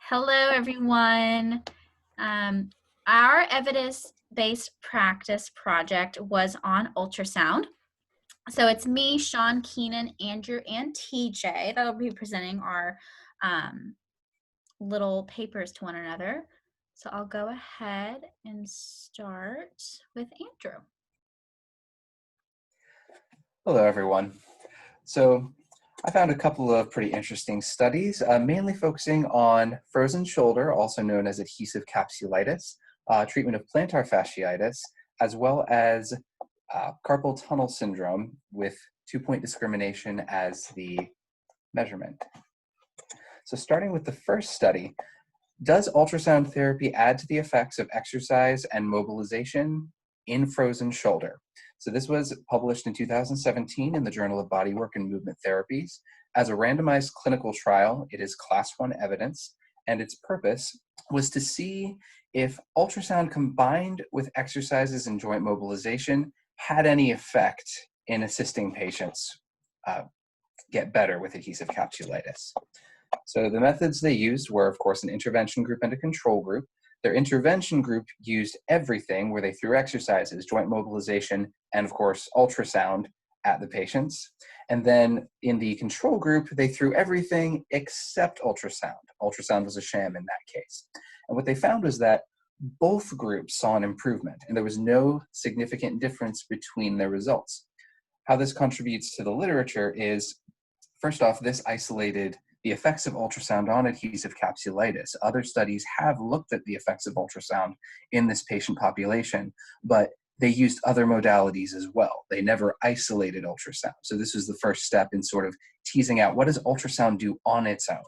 Hello, everyone. Um, our evidence-based practice project was on ultrasound. So it's me, Sean, Keenan, Andrew, and TJ that'll be presenting our um, little papers to one another. So I'll go ahead and start with Andrew. Hello, everyone. So I found a couple of pretty interesting studies, mainly focusing on frozen shoulder, also known as adhesive capsulitis, treatment of plantar fasciitis, as well as carpal tunnel syndrome with two-point discrimination as the measurement. So starting with the first study, does ultrasound therapy add to the effects of exercise and mobilization in frozen shoulder? So this was published in 2017 in the Journal of Bodywork and Movement Therapies. As a randomized clinical trial, it is class 1 evidence, and its purpose was to see if ultrasound combined with exercises and joint mobilization had any effect in assisting patients get better with adhesive capsulitis. So the methods they used were, of course, an intervention group and a control group. Their intervention group used everything where they threw exercises, joint mobilization, and of course, ultrasound at the patients. And then in the control group, they threw everything except ultrasound. Ultrasound was a sham in that case. And what they found was that both groups saw an improvement, and there was no significant difference between their results. How this contributes to the literature is, first off, this isolated the effects of ultrasound on adhesive capsulitis. Other studies have looked at the effects of ultrasound in this patient population, but they used other modalities as well. They never isolated ultrasound. So this was the first step in sort of teasing out what does ultrasound do on its own.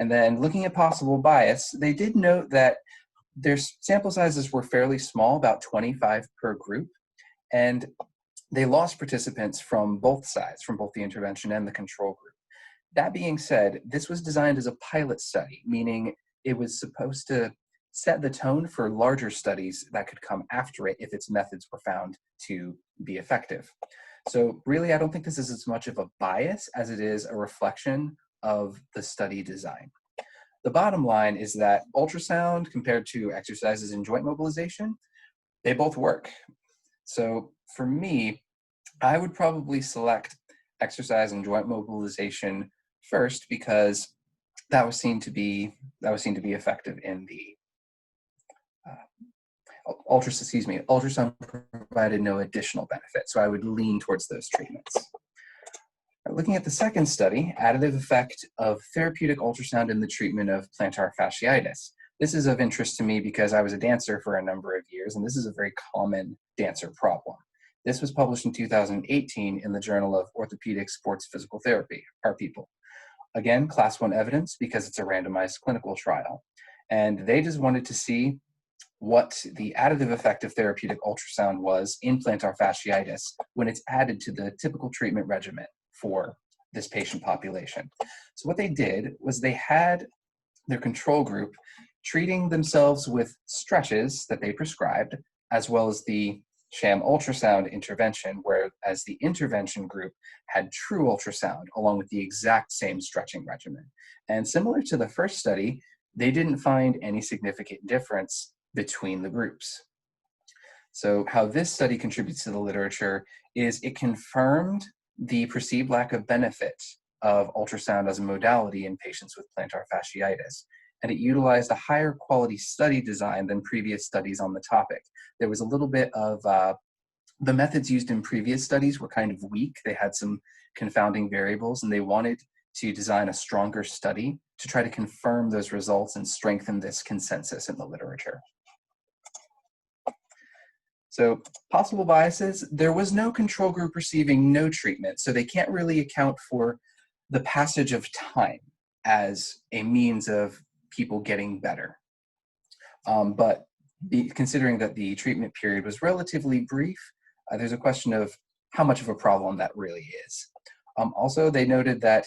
And then looking at possible bias, they did note that their sample sizes were fairly small, about 25 per group, and they lost participants from both sides, from both the intervention and the control group. That being said, this was designed as a pilot study, meaning it was supposed to set the tone for larger studies that could come after it if its methods were found to be effective. So really, I don't think this is as much of a bias as it is a reflection of the study design. The bottom line is that ultrasound compared to exercises and joint mobilization, they both work. So for me, I would probably select exercise and joint mobilization first because that was seen to be effective in the ultrasound provided no additional benefit, so I would lean towards those treatments. Looking at the second study, additive effect of therapeutic ultrasound in the treatment of plantar fasciitis. This is of interest to me because I was a dancer for a number of years, and this is a very common dancer problem. This was published in 2018 in the Journal of Orthopedic Sports Physical Therapy, our people. Again, class 1 evidence because it's a randomized clinical trial. And they just wanted to see what the additive effect of therapeutic ultrasound was in plantar fasciitis when it's added to the typical treatment regimen for this patient population. So what they did was they had their control group treating themselves with stretches that they prescribed, as well as the sham ultrasound intervention, whereas the intervention group had true ultrasound along with the exact same stretching regimen. And similar to the first study, they didn't find any significant difference between the groups. So how this study contributes to the literature is it confirmed the perceived lack of benefit of ultrasound as a modality in patients with plantar fasciitis, and it utilized a higher quality study design than previous studies on the topic. There was a little bit of, the methods used in previous studies were kind of weak. They had some confounding variables, and they wanted to design a stronger study to try to confirm those results and strengthen this consensus in the literature. So possible biases, there was no control group receiving no treatment, so they can't really account for the passage of time as a means of people getting better. But considering that the treatment period was relatively brief, there's a question of how much of a problem that really is. Also, they noted that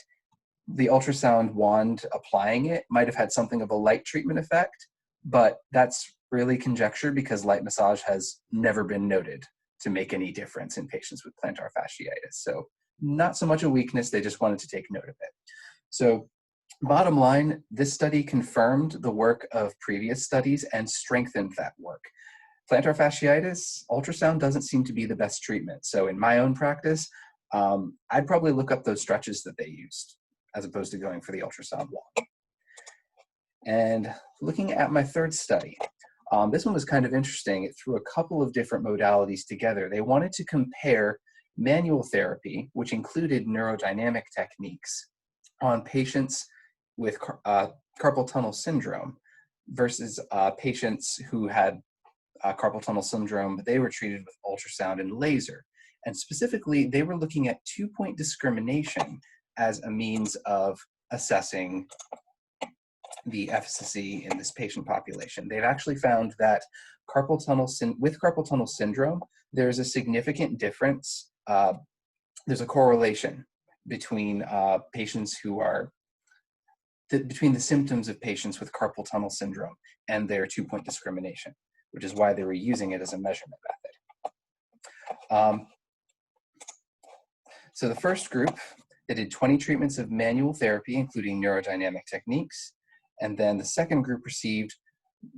the ultrasound wand applying it might have had something of a light treatment effect, but that's really conjecture because light massage has never been noted to make any difference in patients with plantar fasciitis. So not so much a weakness, they just wanted to take note of it. So Bottom line, this study confirmed the work of previous studies and strengthened that work. Plantar fasciitis, ultrasound doesn't seem to be the best treatment. So in my own practice, I'd probably look up those stretches that they used as opposed to going for the ultrasound walk. And looking at my third study, this one was kind of interesting. It threw a couple of different modalities together. They wanted to compare manual therapy, which included neurodynamic techniques, on patients with carpal tunnel syndrome versus patients who had carpal tunnel syndrome, but they were treated with ultrasound and laser. And specifically, they were looking at 2-point discrimination as a means of assessing the efficacy in this patient population. They've actually found that with carpal tunnel syndrome, there's a significant difference. There's a correlation between patients who are between the symptoms of patients with carpal tunnel syndrome and their 2-point discrimination, which is why they were using it as a measurement method. So the first group, they did 20 treatments of manual therapy, including neurodynamic techniques. And then the second group received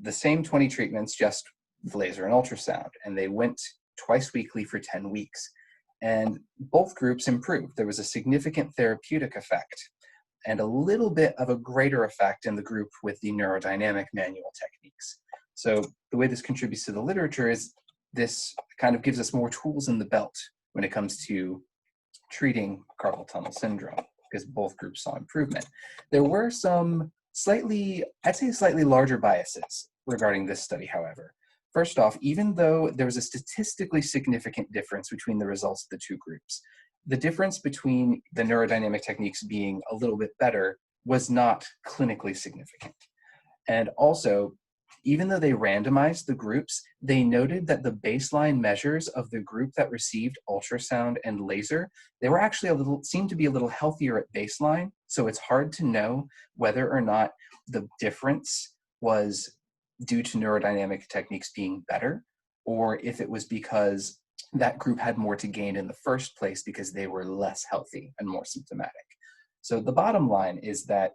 the same 20 treatments, just with laser and ultrasound. And they went twice weekly for 10 weeks. And both groups improved. There was a significant therapeutic effect and a little bit of a greater effect in the group with the neurodynamic manual techniques. So the way this contributes to the literature is this kind of gives us more tools in the belt when it comes to treating carpal tunnel syndrome, because both groups saw improvement. There were some slightly larger biases regarding this study, however. First off, even though there was a statistically significant difference between the results of the two groups, the difference between the neurodynamic techniques being a little bit better was not clinically significant. And also, even though they randomized the groups, they noted that the baseline measures of the group that received ultrasound and laser, they were actually seemed to be a little healthier at baseline. So it's hard to know whether or not the difference was due to neurodynamic techniques being better, or if it was because that group had more to gain in the first place because they were less healthy and more symptomatic. So the bottom line is that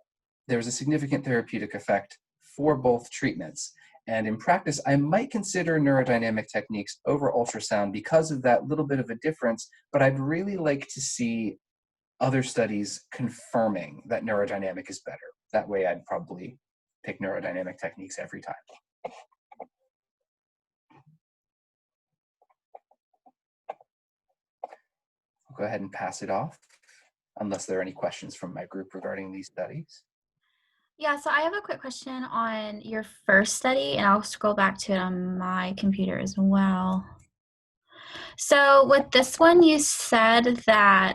there's a significant therapeutic effect for both treatments. And in practice, I might consider neurodynamic techniques over ultrasound because of that little bit of a difference, but I'd really like to see other studies confirming that neurodynamic is better. That way I'd probably pick neurodynamic techniques every time. I'll go ahead and pass it off, unless there are any questions from my group regarding these studies. Yeah, so I have a quick question on your first study, and I'll scroll back to it on my computer as well. So with this one, you said that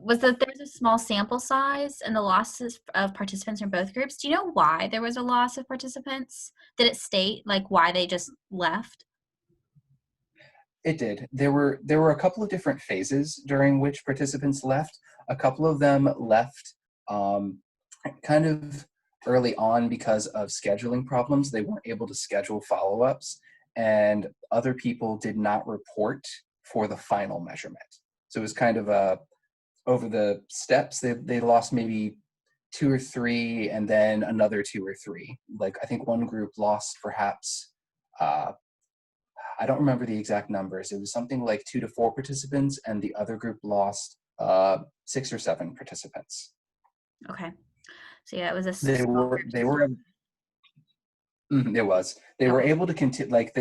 was that there's a small sample size and the losses of participants from both groups. Do you know why there was a loss of participants? Did it state like why they just left? It did. There were a couple of different phases during which participants left. A couple of them left kind of early on because of scheduling problems. They weren't able to schedule follow-ups, and other people did not report for the final measurement. So it was kind of over the steps, they lost maybe 2 or 3, and then another 2 or 3. Like I think one group lost perhaps, I don't remember the exact numbers. It was something like 2 to 4 participants, and the other group lost 6 or 7 participants. Okay. So yeah, it was a They small were, group. they were, it was. They were able to continue, like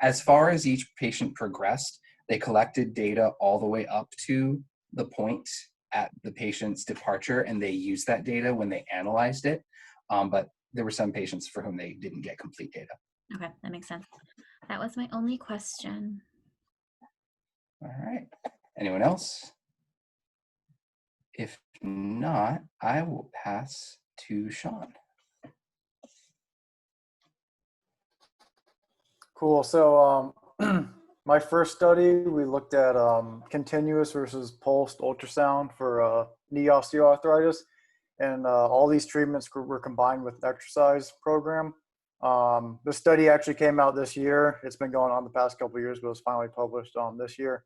as far as each patient progressed, they collected data all the way up to the point at the patient's departure, and they used that data when they analyzed it. But there were some patients for whom they didn't get complete data. Okay, that makes sense. That was my only question. All right. Anyone else? If not, I will pass to Sean. Cool. So my first study, we looked at continuous versus pulsed ultrasound for knee osteoarthritis. And all these treatments were combined with an exercise program. The study actually came out this year. It's been going on the past couple of years, but it was finally published this year.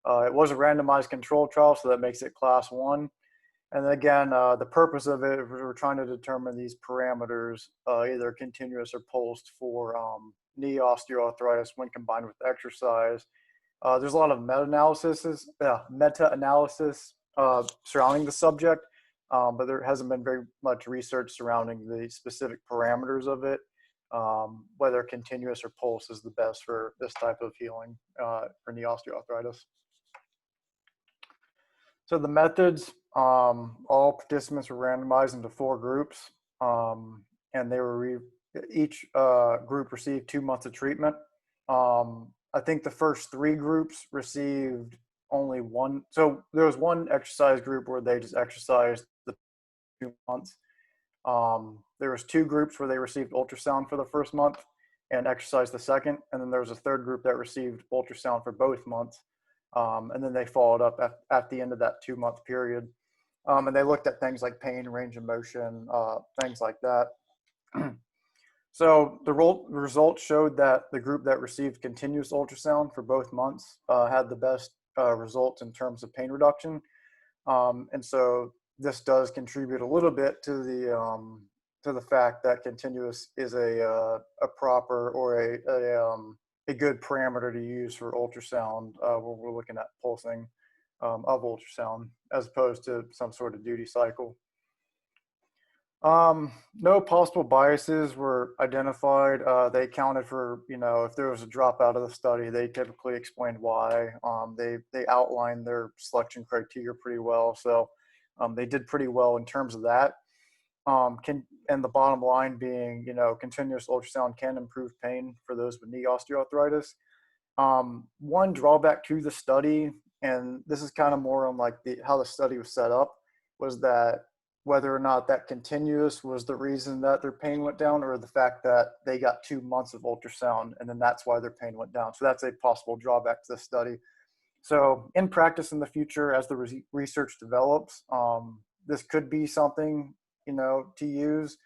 It was a randomized control trial, so that makes it class 1. And again, the purpose of it, we're trying to determine these parameters, either continuous or pulsed for knee osteoarthritis when combined with exercise. There's a lot of meta-analysis surrounding the subject, but there hasn't been very much research surrounding the specific parameters of it, whether continuous or pulse is the best for this type of healing for knee osteoarthritis. So the methods, all participants were randomized into 4 groups, and they were each group received 2 months of treatment. I think the first 3 groups received only one. So there was one exercise group where they just exercised the 2 months. There was 2 groups where they received ultrasound for the first month and exercised the second, and then there was a 3rd group that received ultrasound for both months. And then they followed up at the end of that 2-month period. And they looked at things like pain, range of motion, things like that. So the results showed that the group that received continuous ultrasound for both months had the best results in terms of pain reduction. And so this does contribute a little bit to the fact that continuous is a proper or a good parameter to use for ultrasound when we're looking at pulsing of ultrasound as opposed to some sort of duty cycle. No possible biases were identified. They accounted for, if there was a dropout of the study, they typically explained why. They outlined their selection criteria pretty well. So they did pretty well in terms of that. And the bottom line being, continuous ultrasound can improve pain for those with knee osteoarthritis. One drawback to the study, and this is kind of more on like how the study was set up, was that whether or not that continuous was the reason that their pain went down, or the fact that they got 2 months of ultrasound and then that's why their pain went down. So that's a possible drawback to the study. So in practice in the future, as the research develops, this could be something, to use.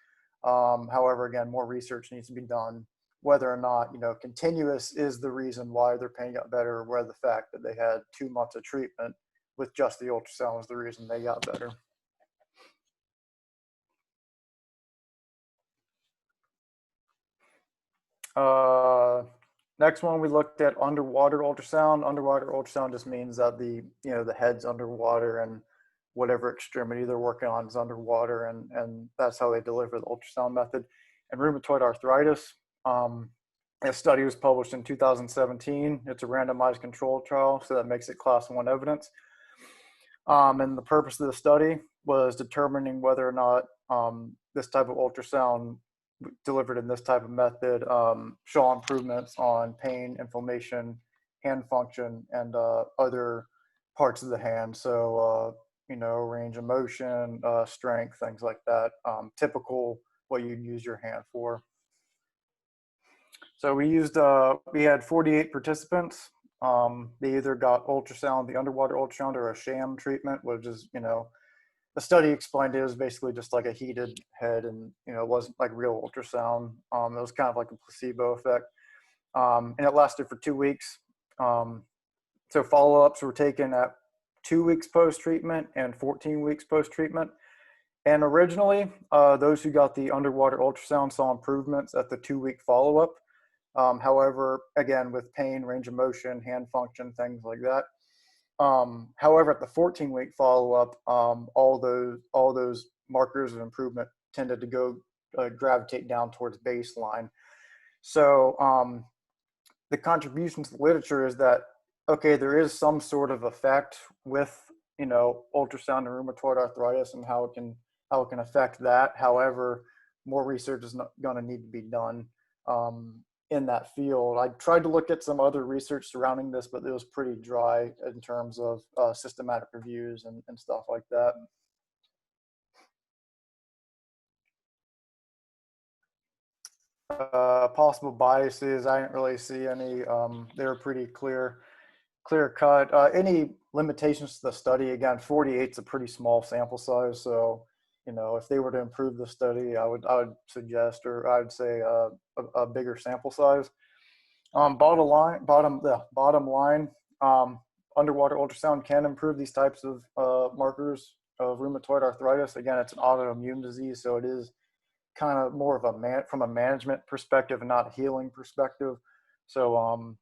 However, again, more research needs to be done, whether or not, continuous is the reason why their pain got better, or whether the fact that they had 2 months of treatment with just the ultrasound was the reason they got better. Next one, we looked at underwater ultrasound. Underwater ultrasound just means that the head's underwater and whatever extremity they're working on is underwater, and that's how they deliver the ultrasound method. And rheumatoid arthritis, a study was published in 2017. It's a randomized controlled trial, so that makes it class 1 evidence. And the purpose of the study was determining whether or not this type of ultrasound delivered in this type of method show improvements on pain, inflammation, hand function, and other parts of the hand. So, range of motion, strength, things like that. Typical what you'd use your hand for. So we had 48 participants. They either got ultrasound, the underwater ultrasound, or a sham treatment, which is, the study explained it was basically just like a heated head, and it wasn't like real ultrasound. It was kind of like a placebo effect, and it lasted for 2 weeks. So follow-ups were taken at 2 weeks post-treatment and 14 weeks post-treatment. And originally, those who got the underwater ultrasound saw improvements at the 2-week follow-up. However, again, with pain, range of motion, hand function, things like that. However, at the 14-week follow-up, all those markers of improvement tended to go gravitate down towards baseline. So the contribution to the literature is that, okay, there is some sort of effect with ultrasound and rheumatoid arthritis and how it can affect that. However, more research is going to need to be done in that field. I tried to look at some other research surrounding this, but it was pretty dry in terms of systematic reviews and stuff like that. Possible biases, I didn't really see any. They were pretty clear cut. Any limitations to the study, again, 48 is a pretty small sample size. So, if they were to improve the study, I would suggest, or I'd say a bigger sample size. Bottom line, underwater ultrasound can improve these types of markers of rheumatoid arthritis. Again, it's an autoimmune disease, so it is kind of more of from a management perspective and not a healing perspective. So,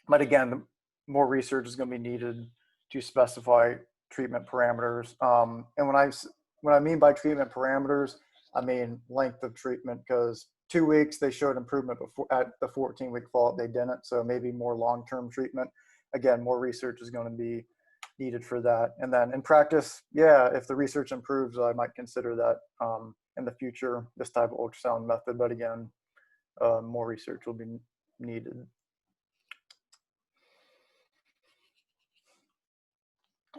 but again, more research is going to be needed to specify treatment parameters. And when I mean by treatment parameters, I mean length of treatment, because 2 weeks they showed improvement before at the 14-week follow-up they didn't. So maybe more long-term treatment. Again, more research is going to be needed for that. And then in practice, yeah, if the research improves, I might consider that in the future, this type of ultrasound method. But again, more research will be needed.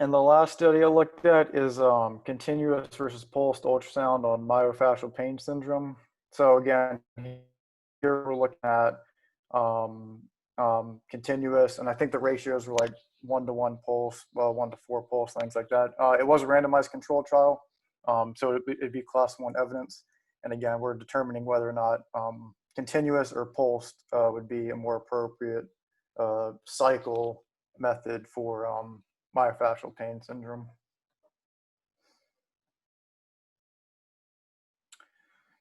And the last study I looked at is continuous versus pulsed ultrasound on myofascial pain syndrome. So again, here we're looking at continuous, and I think the ratios were like 1-to-1 pulse, 1-to-4 pulse, things like that. It was a randomized control trial, so it'd be class 1 evidence. And again, we're determining whether or not continuous or pulsed would be a more appropriate cycle method for myofascial pain syndrome.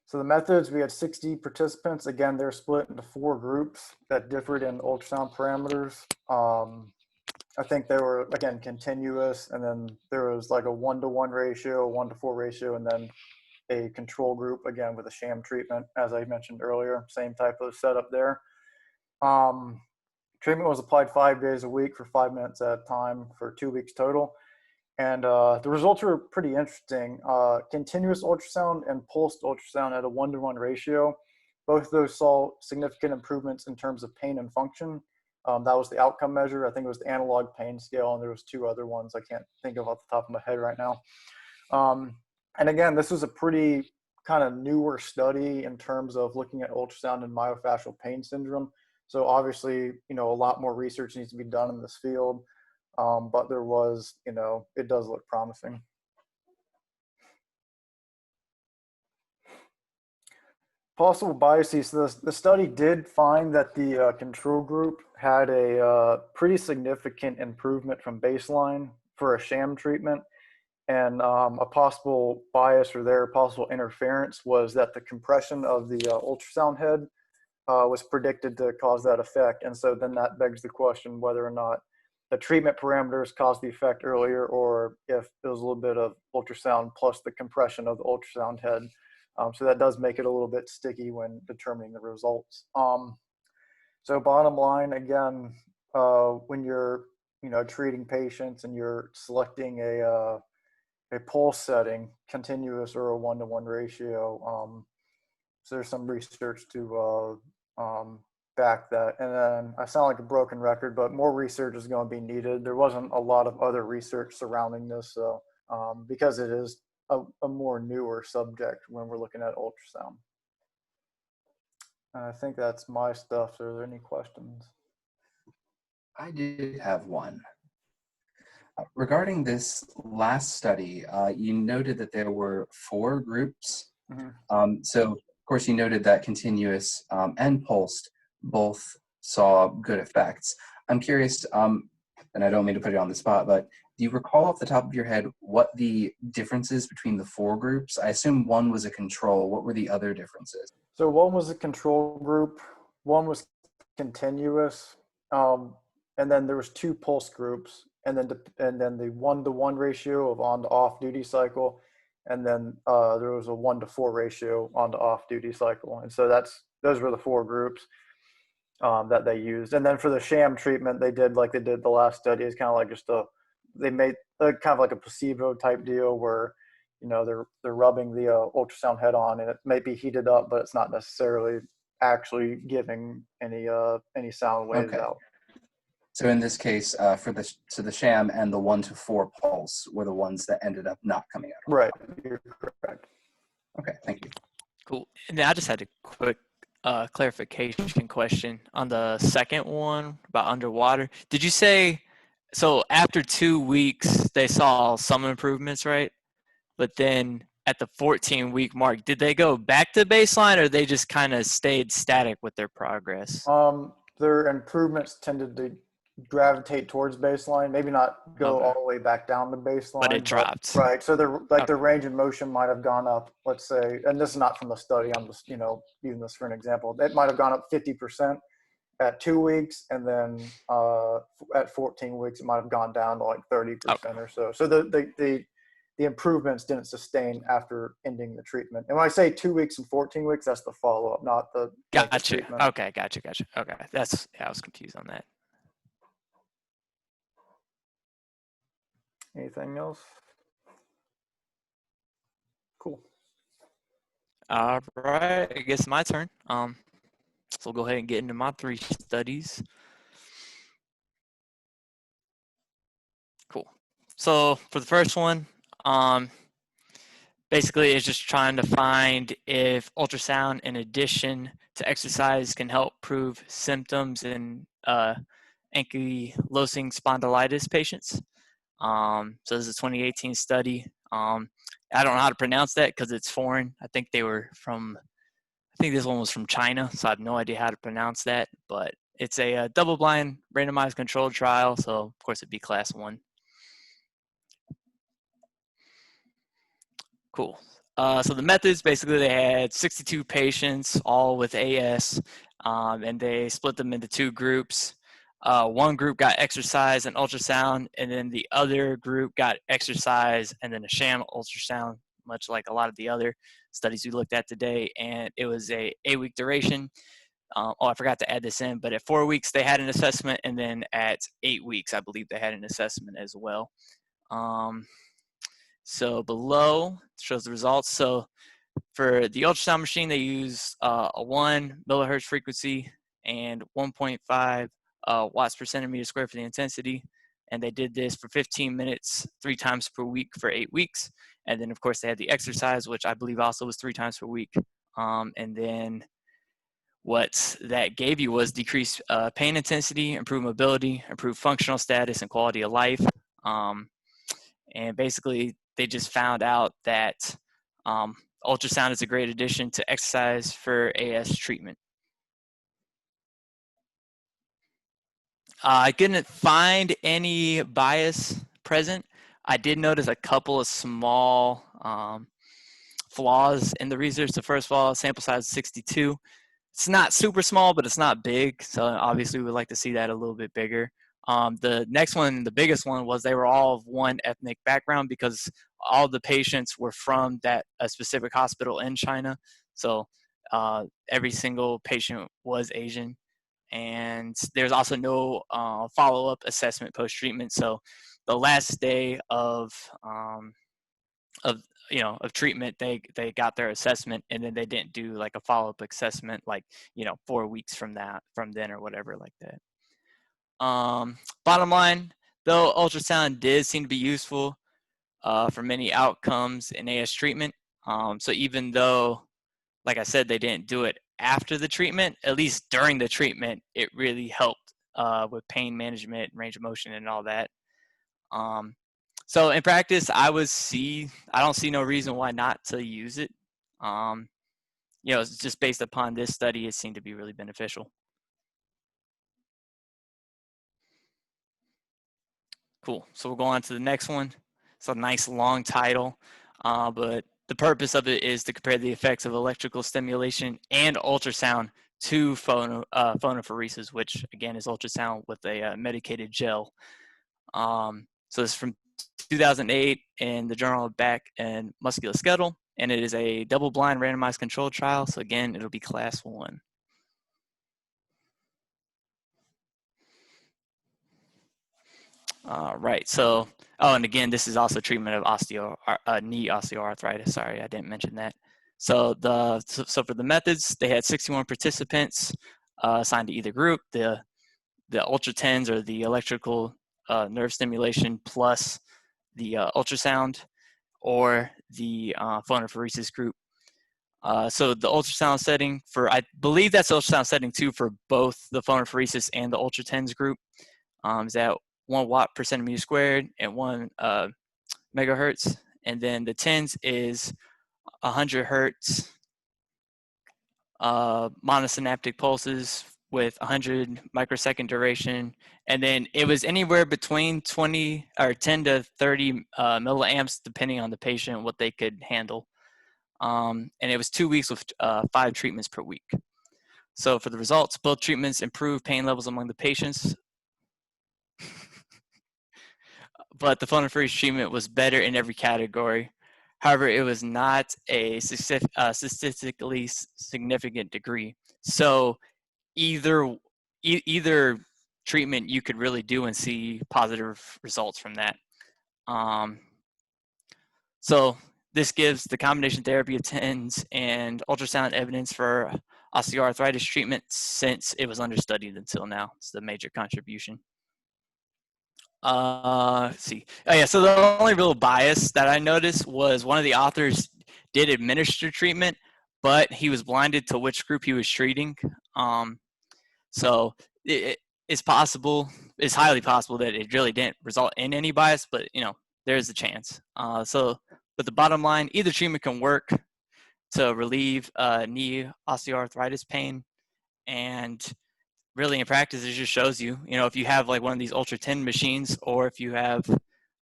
So the methods, we had 60 participants. Again, they're split into 4 groups that differed in ultrasound parameters. I think they were, again, continuous, and then there was like a 1-to-1 ratio, 1-to-4 ratio, and then a control group, again, with a sham treatment, as I mentioned earlier, same type of setup there. Treatment was applied 5 days a week for 5 minutes at a time for 2 weeks total. And the results were pretty interesting. Continuous ultrasound and pulsed ultrasound at a 1-to-1 ratio. Both of those saw significant improvements in terms of pain and function. That was the outcome measure. I think it was the analog pain scale, and there was 2 other ones I can't think of off the top of my head right now. And again, this was a pretty kind of newer study in terms of looking at ultrasound and myofascial pain syndrome. So obviously, a lot more research needs to be done in this field. But there was, it does look promising. Possible biases. So the study did find that the control group had a pretty significant improvement from baseline for a sham treatment. And a possible bias or their possible interference was that the compression of the ultrasound head was predicted to cause that effect. And so then that begs the question whether or not the treatment parameters caused the effect earlier, or if it was a little bit of ultrasound plus the compression of the ultrasound head. So that does make it a little bit sticky when determining the results. So bottom line, again, when you're treating patients and you're selecting a pulse setting, continuous or a 1-to-1 ratio, so there's some research to back that. And then I sound like a broken record, but more research is going to be needed. There wasn't a lot of other research surrounding this, so because it is a more newer subject when we're looking at ultrasound. And I think that's my stuff. So are there any questions? I did have one. Regarding this last study, you noted that there were 4 groups. Mm-hmm. So, of course, you noted that continuous and pulsed both saw good effects. I'm curious, and I don't mean to put you on the spot, but do you recall off the top of your head what the differences between the 4 groups? I assume one was a control. What were the other differences? So one was a control group, one was continuous, and then there was 2 pulse groups, and then the 1-to-1 ratio of on to off duty cycle, and then there was a 1-to-4 ratio on to off duty cycle. And so those were the 4 groups that they used. And then for the sham treatment, they did like they did the last study. It's kind of like they made kind of like a placebo type deal where they're rubbing the ultrasound head on, and it may be heated up, but it's not necessarily actually giving any sound waves out. So in this case, for the sham and the 1-to-4 pulse were the ones that ended up not coming out. Right, you're correct. Okay, thank you. Cool. And I just had a quick clarification question on the second one about underwater. Did you say, so after 2 weeks, they saw some improvements, right? But then at the 14-week mark, did they go back to baseline, or they just kind of stayed static with their progress? Their improvements tended to gravitate towards baseline, maybe not go all Okay. the way back down to But it baseline, but dropped. right. So the Okay. range of motion might have gone up, let's say, and this is not from the study, I'm just, using this for an example. It might have gone up 50% at 2 weeks, and then at 14 weeks, it might have gone down to like 30% Okay. or so. So the improvements didn't sustain after ending the treatment. And when I say 2 weeks and 14 weeks, that's the follow-up, not the length of Gotcha. treatment. Okay. Gotcha. Okay. I was confused on that. Anything else? Cool. All right. I guess my turn. So we'll go ahead and get into my 3 studies. Cool. So for the first one, basically it's just trying to find if ultrasound in addition to exercise can help improve symptoms in ankylosing spondylitis patients. So this is a 2018 study. I don't know how to pronounce that because it's foreign. I think this one was from China, so I have no idea how to pronounce that, but it's a double-blind randomized controlled trial, so of course it'd be class 1. Cool. So the methods, basically they had 62 patients, all with AS, and they split them into 2 groups. One group got exercise and ultrasound, and then the other group got exercise and then a sham ultrasound, much like a lot of the other studies we looked at today. And it was a 8-week duration. I forgot to add this in, but at 4 weeks they had an assessment, and then at 8 weeks, I believe they had an assessment as well. So below shows the results. So for the ultrasound machine, they use a 1 millihertz frequency and 1.5 watts per centimeter squared for the intensity. And they did this for 15 minutes, 3 times per week for 8 weeks. And then, of course, they had the exercise, which I believe also was 3 times per week. And then what that gave you was decreased pain intensity, improved mobility, improved functional status, and quality of life. And basically, they just found out that ultrasound is a great addition to exercise for AS treatment. I couldn't find any bias present. I did notice a couple of small flaws in the research. So first of all, sample size 62. It's not super small, but it's not big. So obviously we would like to see that a little bit bigger. The next one, the biggest one, was they were all of one ethnic background because all the patients were from a specific hospital in China. So every single patient was Asian. And there's also no follow-up assessment post-treatment. So the last day of treatment, they got their assessment, and then they didn't do like a follow-up assessment, like 4 weeks from then or whatever like that. Bottom line, though, ultrasound did seem to be useful for many outcomes in AS treatment. So even though, like I said, they didn't do it after the treatment, at least during the treatment, it really helped with pain management, range of motion, and all that. So in practice, I don't see no reason why not to use it. It's just based upon this study, it seemed to be really beneficial. Cool. So we'll go on to the next one. It's a nice long title, but the purpose of it is to compare the effects of electrical stimulation and ultrasound to phonophoresis, which again is ultrasound with a medicated gel. So this is from 2008 in the Journal of Back and Musculoskeletal, and it is a double-blind randomized controlled trial. So again, it'll be class 1. All right. So, and again, this is also treatment of knee osteoarthritis. Sorry, I didn't mention that. So for the methods, they had 61 participants assigned to either group. The Ultra 10s or the electrical nerve stimulation plus the ultrasound, or the phonophoresis group. So the ultrasound setting I believe that's the ultrasound setting too for both the phonophoresis and the Ultra 10s group. Is at 1 watt per centimeter squared and 1 megahertz. And then the 10s is 100 hertz monosynaptic pulses with 100 microsecond duration, and then it was anywhere between 20 or 10 to 30 milliamps, depending on the patient, what they could handle. And it was 2 weeks with 5 treatments per week. So for the results, both treatments improved pain levels among the patients, but the phonopherese treatment was better in every category. However, it was not a statistically significant degree. So either treatment you could really do and see positive results from that. So this gives the combination therapy of TENS and ultrasound evidence for osteoarthritis treatment since it was understudied until now. It's the major contribution. Let's see. Oh yeah, so the only real bias that I noticed was one of the authors did administer treatment, but he was blinded to which group he was treating. So it's possible, it's highly possible that it really didn't result in any bias, but there's a chance. But the bottom line, either treatment can work to relieve knee osteoarthritis pain, and really in practice, it just shows you, if you have like one of these Ultra 10 machines, or if you have,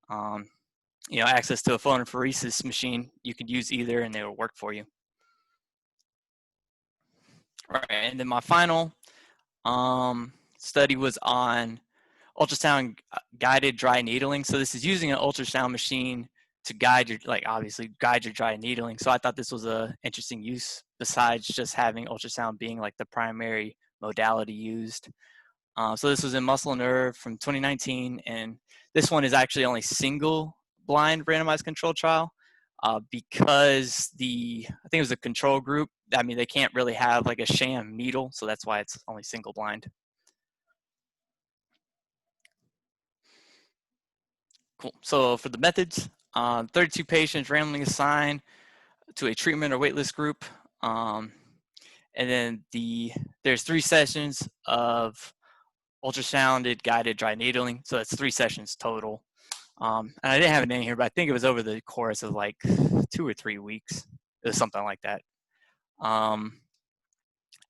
access to a phonopheresis machine, you could use either and they will work for you. All right, and then my final study was on ultrasound guided dry needling. So this is using an ultrasound machine to guide your, obviously guide your dry needling. So I thought this was a interesting use besides just having ultrasound being like the primary modality used. So this was in muscle and nerve from 2019, and this one is actually only single blind randomized controlled trial because I think it was a control group. I mean, they can't really have like a sham needle, so that's why it's only single blind. Cool. So for the methods, 32 patients randomly assigned to a treatment or waitlist group. And then there's 3 sessions of ultrasounded guided dry needling. So that's 3 sessions total. And I didn't have it in here, but I think it was over the course of like 2 or 3 weeks. It was something like that.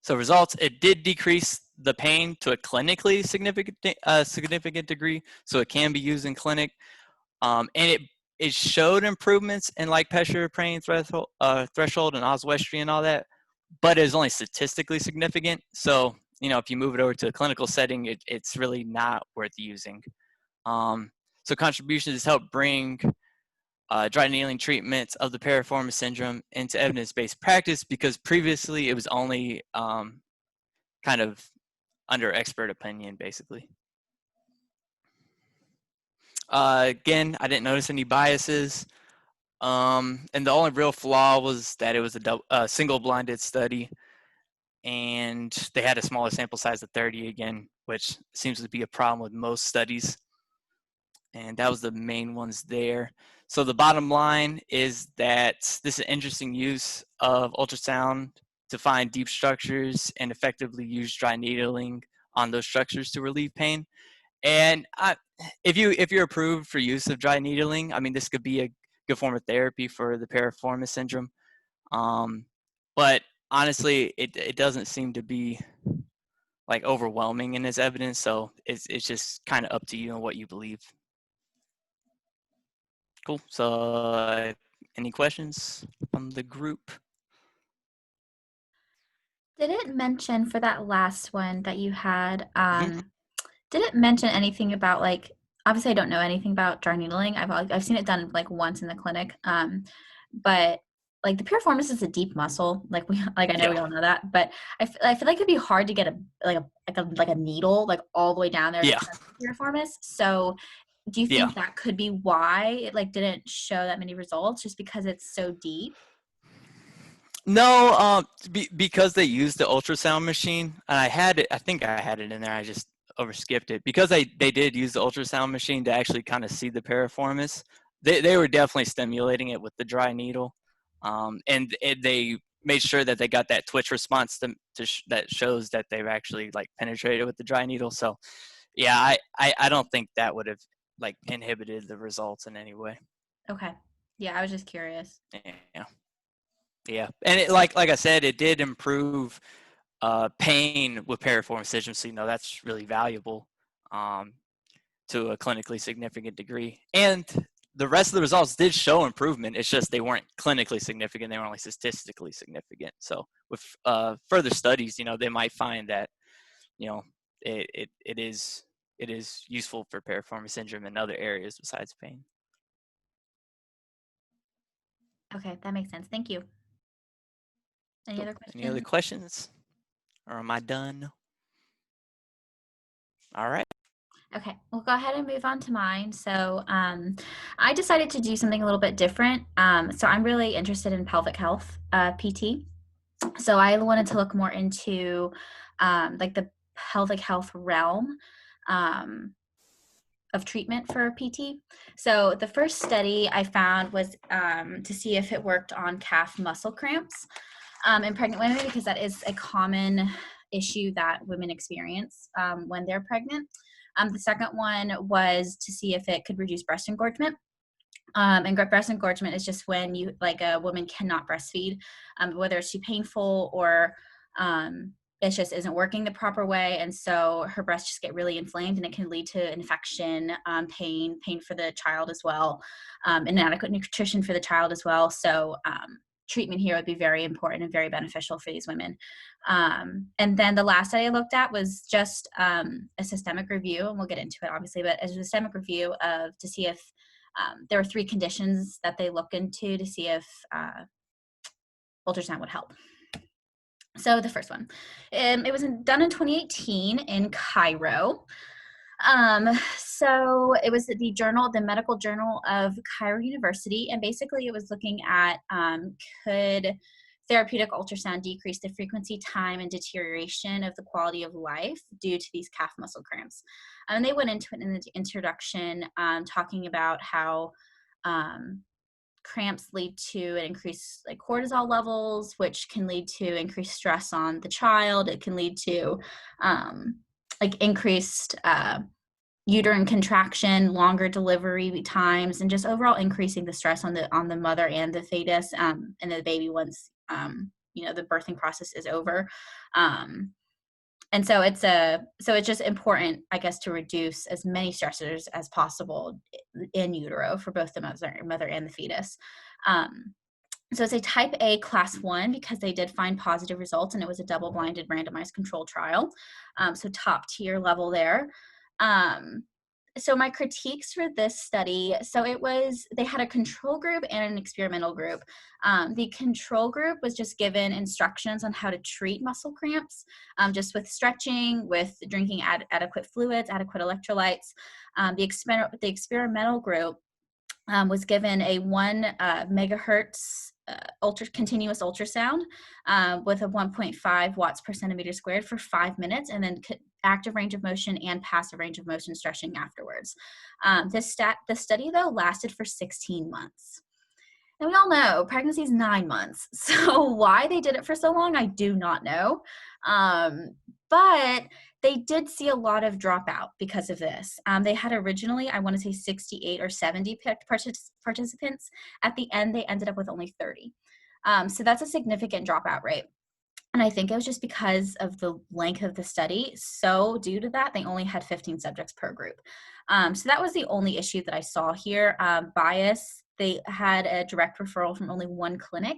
So results, it did decrease the pain to a clinically significant degree. So it can be used in clinic. And it showed improvements in like pressure pain threshold and oswestry and all that, but it was only statistically significant. So, if you move it over to a clinical setting, it's really not worth using. So contributions help bring dry needling treatments of the piriformis syndrome into evidence-based practice, because previously it was only kind of under expert opinion, basically. Again, I didn't notice any biases. And the only real flaw was that it was a single blinded study, and they had a smaller sample size of 30 again, which seems to be a problem with most studies. And that was the main ones there. So the bottom line is that this is an interesting use of ultrasound to find deep structures and effectively use dry needling on those structures to relieve pain. And if you're approved for use of dry needling, I mean, this could be a good form of therapy for the piriformis syndrome. But honestly, it doesn't seem to be like overwhelming in its evidence. So it's just kind of up to you and what you believe. Cool. So any questions from the group? Did it mention for that last one that you had, did it mention anything about like, obviously I don't know anything about dry needling. I've seen it done like once in the clinic. But like the piriformis is a deep muscle. Like I know we all know that, but I feel like it'd be hard to get a needle like all the way down there to touch the piriformis. So do you think that could be why it like didn't show that many results, just because it's so deep? No, because they used the ultrasound machine, and I think I had it in there. I just overskipped it because they did use the ultrasound machine to actually kind of see the piriformis. They were definitely stimulating it with the dry needle, and they made sure that they got that twitch response that shows that they've actually like penetrated with the dry needle. So, yeah, I don't think that would have like inhibited the results in any way. Okay. Yeah, I was just curious. Yeah. Yeah, and it, like I said, it did improve pain with piriform incision, so that's really valuable to a clinically significant degree. And the rest of the results did show improvement. It's just they weren't clinically significant; they were only statistically significant. So with further studies, they might find that it is useful for piriform syndrome in other areas besides pain. Okay, that makes sense. Thank you. Any other questions? Any other questions? Or am I done? All right. Okay, we'll go ahead and move on to mine. So I decided to do something a little bit different. So I'm really interested in pelvic health, PT. So I wanted to look more into like the pelvic health realm of treatment for PT. So the first study I found was to see if it worked on calf muscle cramps in pregnant women, because that is a common issue that women experience when they're pregnant. The second one was to see if it could reduce breast engorgement. And breast engorgement is just when a woman cannot breastfeed, whether it's too painful or it just isn't working the proper way. And so her breasts just get really inflamed, and it can lead to infection, pain for the child as well, inadequate nutrition for the child as well. So treatment here would be very important and very beneficial for these women. And then the last study I looked at was just a systemic review, and we'll get into it obviously, but a systemic review to see if there were 3 conditions that they look into to see if ultrasound would help. So the first one, it was done in 2018 in Cairo. So it was the Medical Journal of Cairo University, and basically it was looking at could therapeutic ultrasound decrease the frequency, time, and deterioration of the quality of life due to these calf muscle cramps. And they went into it in the introduction, talking about how cramps lead to an increased cortisol levels, which can lead to increased stress on the child. It can lead to increased uterine contraction, longer delivery times, and just overall increasing the stress on the mother and the fetus and the baby once the birthing process is over. And so it's just important, I guess, to reduce as many stressors as possible in utero for both the mother and the fetus. So it's a type A class 1 because they did find positive results, and it was a double-blinded randomized control trial. So top tier level there. So my critiques for this study, they had a control group and an experimental group. The control group was just given instructions on how to treat muscle cramps, just with stretching, with drinking adequate fluids, adequate electrolytes. The experimental group was given a 1 megahertz continuous ultrasound with a 1.5 watts per centimeter squared for 5 minutes, and then active range of motion and passive range of motion stretching afterwards. The study, though, lasted for 16 months. And we all know pregnancy is 9 months. So why they did it for so long, I do not know. But they did see a lot of dropout because of this. They had originally, I want to say 68 or 70 participants. At the end, they ended up with only 30. So that's a significant dropout rate. And I think it was just because of the length of the study. So due to that, they only had 15 subjects per group. So that was the only issue that I saw here. Bias, they had a direct referral from only 1 clinic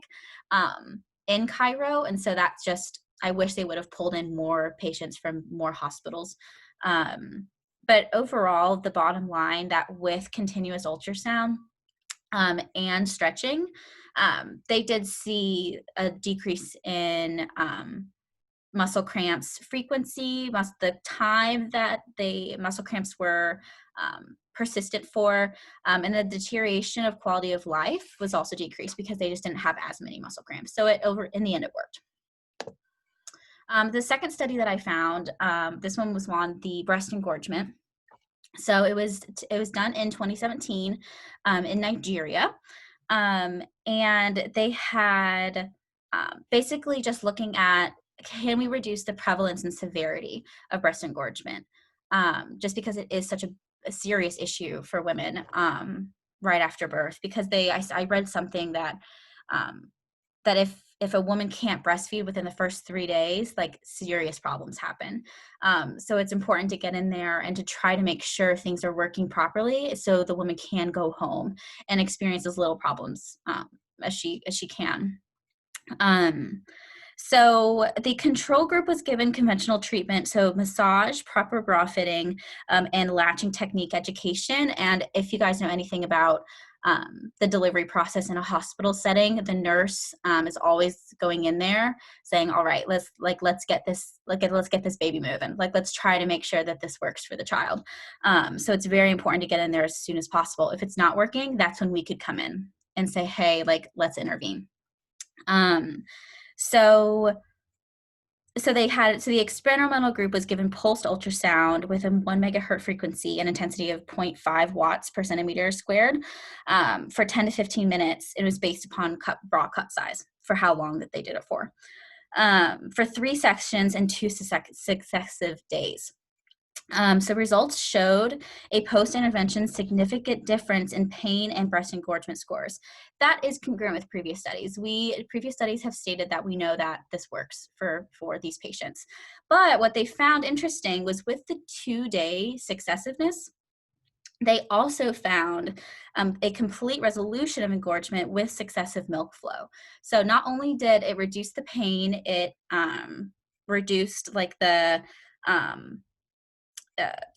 in Cairo. And so that's just, I wish they would have pulled in more patients from more hospitals. But overall, the bottom line that with continuous ultrasound and stretching, they did see a decrease in muscle cramps frequency, the time that the muscle cramps were persistent for, and the deterioration of quality of life was also decreased because they just didn't have as many muscle cramps. So in the end, it worked. The second study that I found, this one was on the breast engorgement. So it was done in 2017 in Nigeria, and they had basically just looking at, can we reduce the prevalence and severity of breast engorgement, just because it is such a serious issue for women right after birth. Because I read something that that if a woman can't breastfeed within the first 3 days, like serious problems happen. So it's important to get in there and to try to make sure things are working properly so the woman can go home and experience as little problems as she can. So the control group was given conventional treatment, so massage, proper bra fitting, and latching technique education. And if you guys know anything about the delivery process in a hospital setting, the nurse is always going in there saying, "All right, let's get this baby moving. Like, let's try to make sure that this works for the child." So it's very important to get in there as soon as possible. If it's not working, that's when we could come in and say, "Hey, like, let's intervene." So the experimental group was given pulsed ultrasound with a 1 megahertz frequency and intensity of 0.5 watts per centimeter squared for 10 to 15 minutes. It was based upon bra cup size for how long that they did it for 3 sections and 2 successive days. So results showed a post-intervention significant difference in pain and breast engorgement scores. That is congruent with previous studies. Previous studies have stated that we know that this works for these patients. But what they found interesting was with the 2-day successiveness, they also found a complete resolution of engorgement with successive milk flow. So not only did it reduce the pain, it reduced like the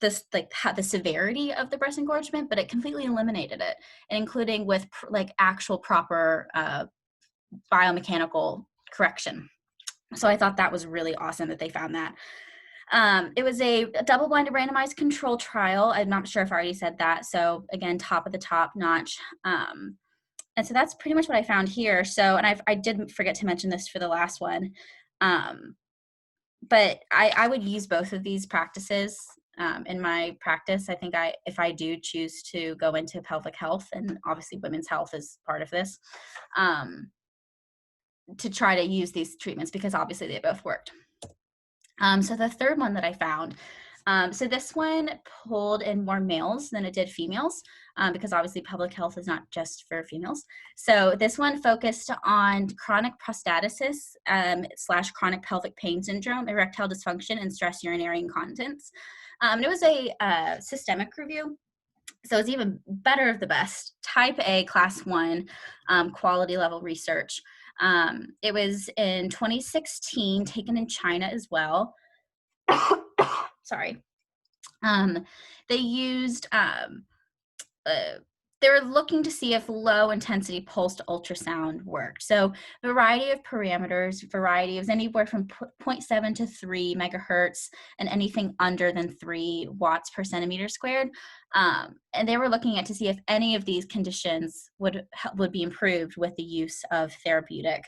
the severity of the breast engorgement, but it completely eliminated it, and including with actual proper biomechanical correction. So I thought that was really awesome that they found that. It was a double-blinded randomized control trial. I'm not sure if I already said that. So again, top of the top notch. And so that's pretty much what I found here. So, and I did forget to mention this for the last one. But I would use both of these practices in my practice. I think if I do choose to go into pelvic health, and obviously women's health is part of this, to try to use these treatments because obviously they both worked. So the third one that I found, so this one pulled in more males than it did females, because obviously public health is not just for females. So this one focused on chronic prostatitis / chronic pelvic pain syndrome, erectile dysfunction, and stress urinary incontinence. And it was a systemic review. So it's even better of the best. Type A, class 1, quality level research. It was in 2016, taken in China as well. Sorry. They used, they were looking to see if low intensity pulsed ultrasound worked. So variety of parameters, variety of anywhere from 0.7 to 3 megahertz and anything under than 3 watts per centimeter squared. And they were looking at to see if any of these conditions would be improved with the use of therapeutic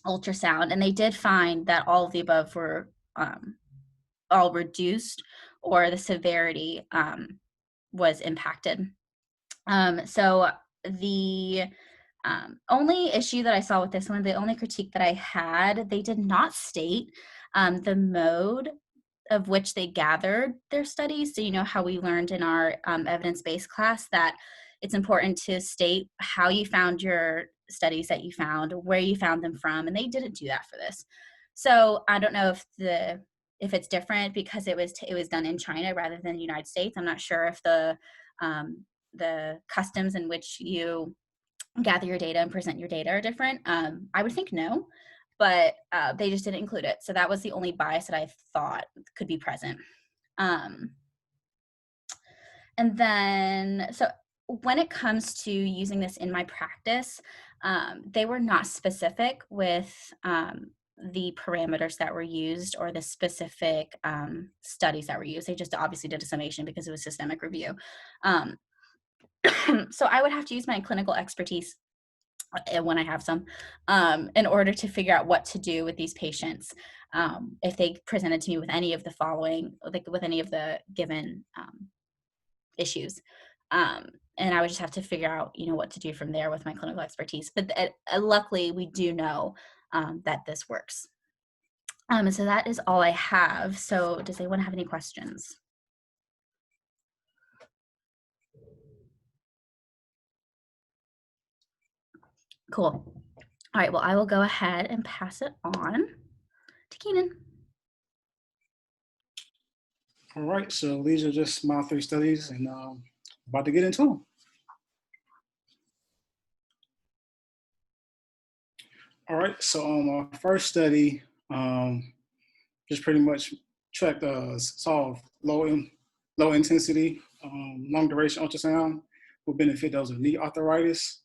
ultrasound. And they did find that all of the above were all reduced, or the severity was impacted. So the only issue that I saw with this one, the only critique that I had, they did not state the mode of which they gathered their studies. So you know how we learned in our evidence-based class that it's important to state how you found your studies that you found, where you found them from, and they didn't do that for this. So I don't know if it's different because it was done in China rather than the United States. I'm not sure if the customs in which you gather your data and present your data are different. I would think no, but they just didn't include it. So that was the only bias that I thought could be present. And then, so when it comes to using this in my practice, they were not specific with the parameters that were used or the specific studies that were used. They just obviously did a summation because it was systemic review. So I would have to use my clinical expertise when I have some in order to figure out what to do with these patients if they presented to me with any of the following, like with any of the given issues. And I would just have to figure out, what to do from there with my clinical expertise. But luckily, we do know that this works. And so that is all I have. So does anyone have any questions? Cool. All right, well, I will go ahead and pass it on to Keenan. All right, so these are just my 3 studies, and about to get into them. All right, so our first study just pretty much tracked saw low intensity, long duration ultrasound will benefit those with knee arthritis.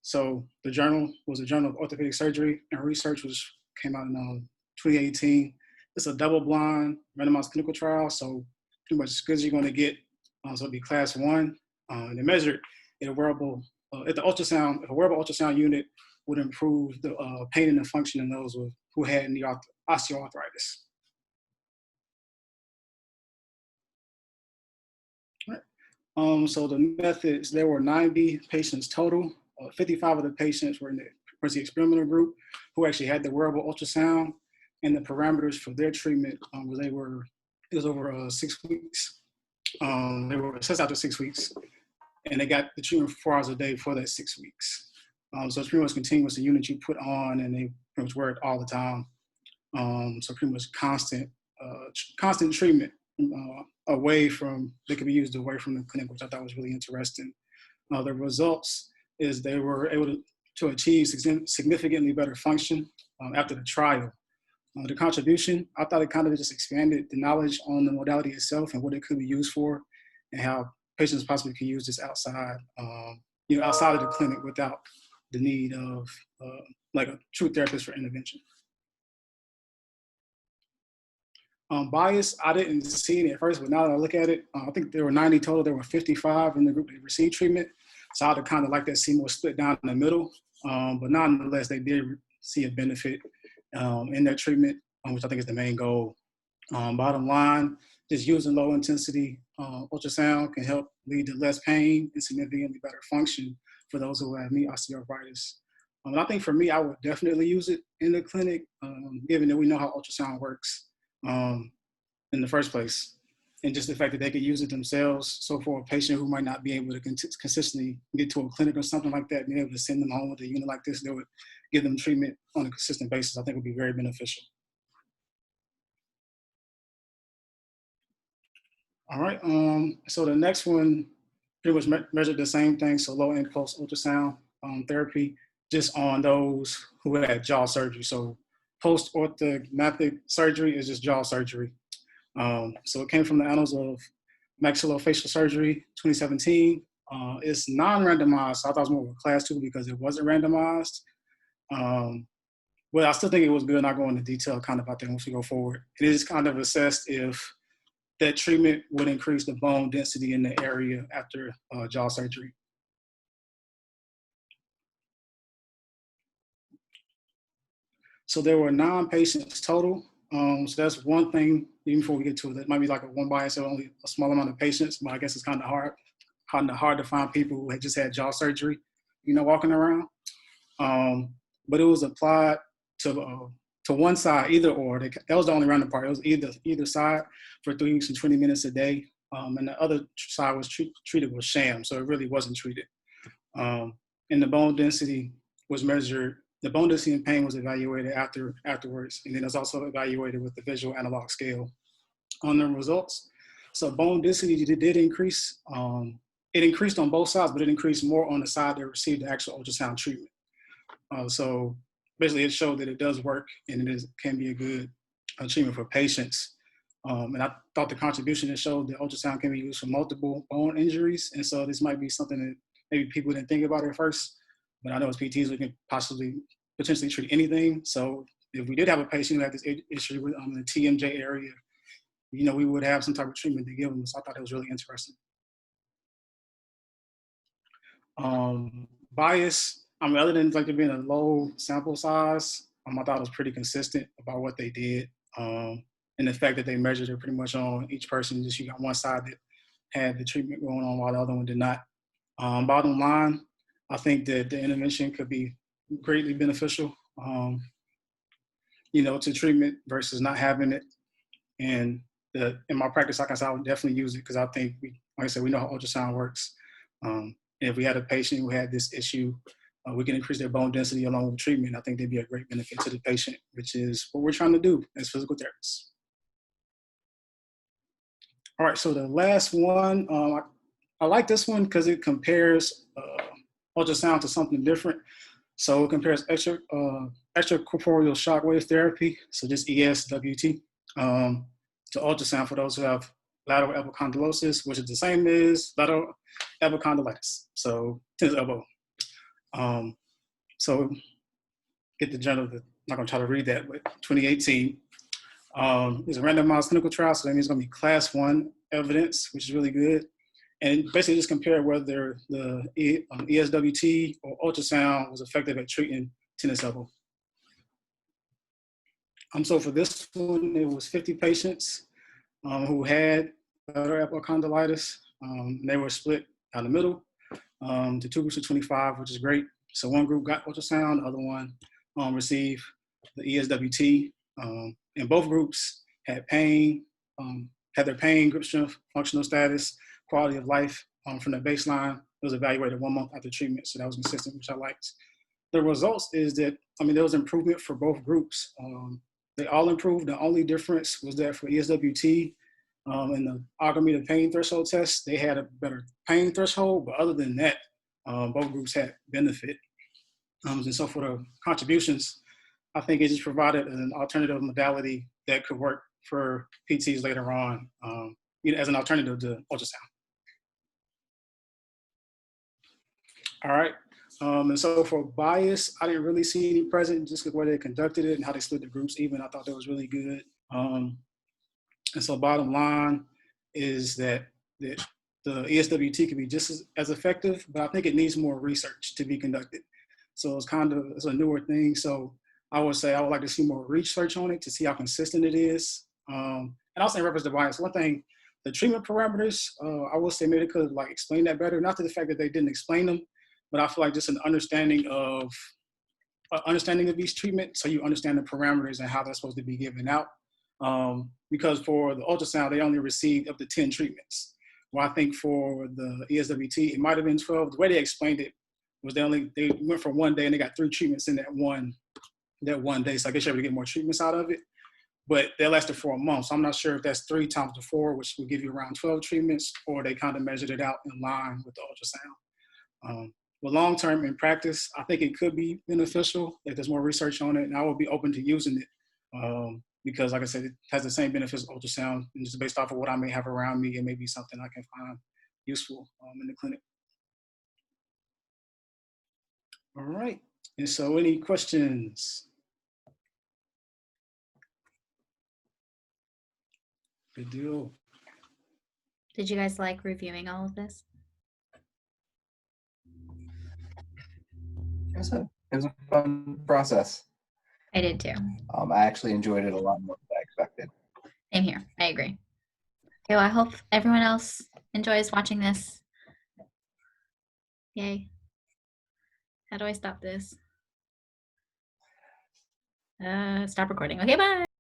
So the journal was a Journal of Orthopedic Surgery, and research came out in 2018. It's a double-blind randomized clinical trial, so pretty much as good as you're going to get. So it'll be class 1. And they measured at a wearable ultrasound unit would improve the pain and the function in those who had knee osteoarthritis. So the methods, there were 90 patients total. 55 of the patients were in the experimental group who actually had the wearable ultrasound, and the parameters for their treatment it was over 6 weeks. They were assessed after 6 weeks, and they got the treatment 4 hours a day for that 6 weeks. So it's pretty much continuous, the unit you put on, and they pretty much wear it all the time. So pretty much constant treatment they could be used away from the clinic, which I thought was really interesting. The results is they were able to achieve significantly better function after the trial. The contribution, I thought it kind of just expanded the knowledge on the modality itself and what it could be used for, and how patients possibly can use this outside of the clinic without the need of like a true therapist for intervention. Bias, I didn't see it at first, but now that I look at it, I think there were 90 total. There were 55 in the group that received treatment. So I'd kind of like that see more split down in the middle. But nonetheless, they did see a benefit in their treatment, which I think is the main goal. Bottom line, just using low intensity ultrasound can help lead to less pain and significantly better function for those who have knee osteoarthritis. And I think for me, I would definitely use it in the clinic, given that we know how ultrasound works in the first place, and just the fact that they could use it themselves. So for a patient who might not be able to consistently get to a clinic or something like that, being able to send them home with a unit like this that would give them treatment on a consistent basis, I think would be very beneficial. All right, so the next one pretty much measured the same thing, so low impulse ultrasound therapy, just on those who had jaw surgery. So post-orthodontic surgery is just jaw surgery. So it came from the Annals of Maxillofacial Surgery, 2017. It's non-randomized, so I thought it was more of a class 2 because it wasn't randomized. But I still think it was good, and I'll go into detail kind of about that once we go forward. It is kind of assessed if that treatment would increase the bone density in the area after jaw surgery. So there were 9 patients total. So that's one thing, even before we get to it, that might be like a one bias or only a small amount of patients, but I guess it's kind of hard to find people who had just had jaw surgery, walking around. But it was applied to one side, either or. That was the only random part. It was either side for 3 weeks and 20 minutes a day. And the other side was treated with sham, so it really wasn't treated. And the bone density was measured. The bone density and pain was evaluated afterwards, and then it was also evaluated with the visual analog scale on the results. So bone density did increase. It increased on both sides, but it increased more on the side that received the actual ultrasound treatment. So basically, it showed that it does work, and can be a good treatment for patients. And I thought the contribution that showed that ultrasound can be used for multiple bone injuries, and so this might be something that maybe people didn't think about at first. But I know as PTs, we can potentially treat anything. So if we did have a patient who had this issue with the TMJ area, we would have some type of treatment to give them. So I thought that was really interesting. Bias, other than like there being a low sample size, I thought it was pretty consistent about what they did. And the fact that they measured it pretty much on each person, just you got one side that had the treatment going on while the other one did not. Bottom line, I think that the intervention could be greatly beneficial, to treatment versus not having it. And in my practice, like I said, I would definitely use it because I think, like I said, we know how ultrasound works. And if we had a patient who had this issue, we can increase their bone density along with treatment. I think they'd be a great benefit to the patient, which is what we're trying to do as physical therapists. All right, so the last one, I like this one because it compares ultrasound to something different. So it compares extracorporeal shockwave therapy, so just ESWT, to ultrasound for those who have lateral epicondylosis, which is the same as lateral epicondylitis, so tennis elbow. So get the journal, I'm not gonna try to read that, but 2018. It's a randomized clinical trial, so that means it's gonna be class 1 evidence, which is really good. And basically just compare whether the ESWT or ultrasound was effective at treating tennis elbow. So for this one, it was 50 patients who had lateral epicondylitis. They were split down the middle to 2 groups of 25, which is great. So one group got ultrasound, the other one received the ESWT. And both groups had pain, had their pain, grip strength, functional status, quality of life from the baseline. It was evaluated 1 month after treatment, so that was consistent, which I liked. The results is that, there was improvement for both groups. They all improved. The only difference was that for ESWT, in the Archimedes pain threshold test, they had a better pain threshold, but other than that, both groups had benefit. And so for the contributions, I think it just provided an alternative modality that could work for PTs later on, as an alternative to ultrasound. All right. And so for bias, I didn't really see any present, just the way they conducted it and how they split the groups even. I thought that was really good. And so bottom line is that the ESWT can be just as effective, but I think it needs more research to be conducted. So it's a newer thing. So I would say I would like to see more research on it to see how consistent it is. And also in reference to bias, one thing, the treatment parameters, I will say maybe they could explain that better. Not to the fact that they didn't explain them, but I feel like just an understanding of each treatment, so you understand the parameters and how they're supposed to be given out. Because for the ultrasound, they only received up to 10 treatments. Well, I think for the ESWT, it might have been 12. The way they explained it was they went for 1 day and they got 3 treatments in that one day. So I guess you're able to get more treatments out of it. But they lasted for a month. So I'm not sure if that's 3 times the 4, which would give you around 12 treatments, or they kind of measured it out in line with the ultrasound. But long-term in practice, I think it could be beneficial if there's more research on it, and I would be open to using it because, like I said, it has the same benefits as ultrasound, and just based off of what I may have around me, it may be something I can find useful in the clinic. All right, and so any questions? Good deal. Did you guys like reviewing all of this? It was a fun process. I did too. I actually enjoyed it a lot more than I expected. Same here. I agree. Okay, well, I hope everyone else enjoys watching this. Yay. How do I stop this? Stop recording. Okay, bye.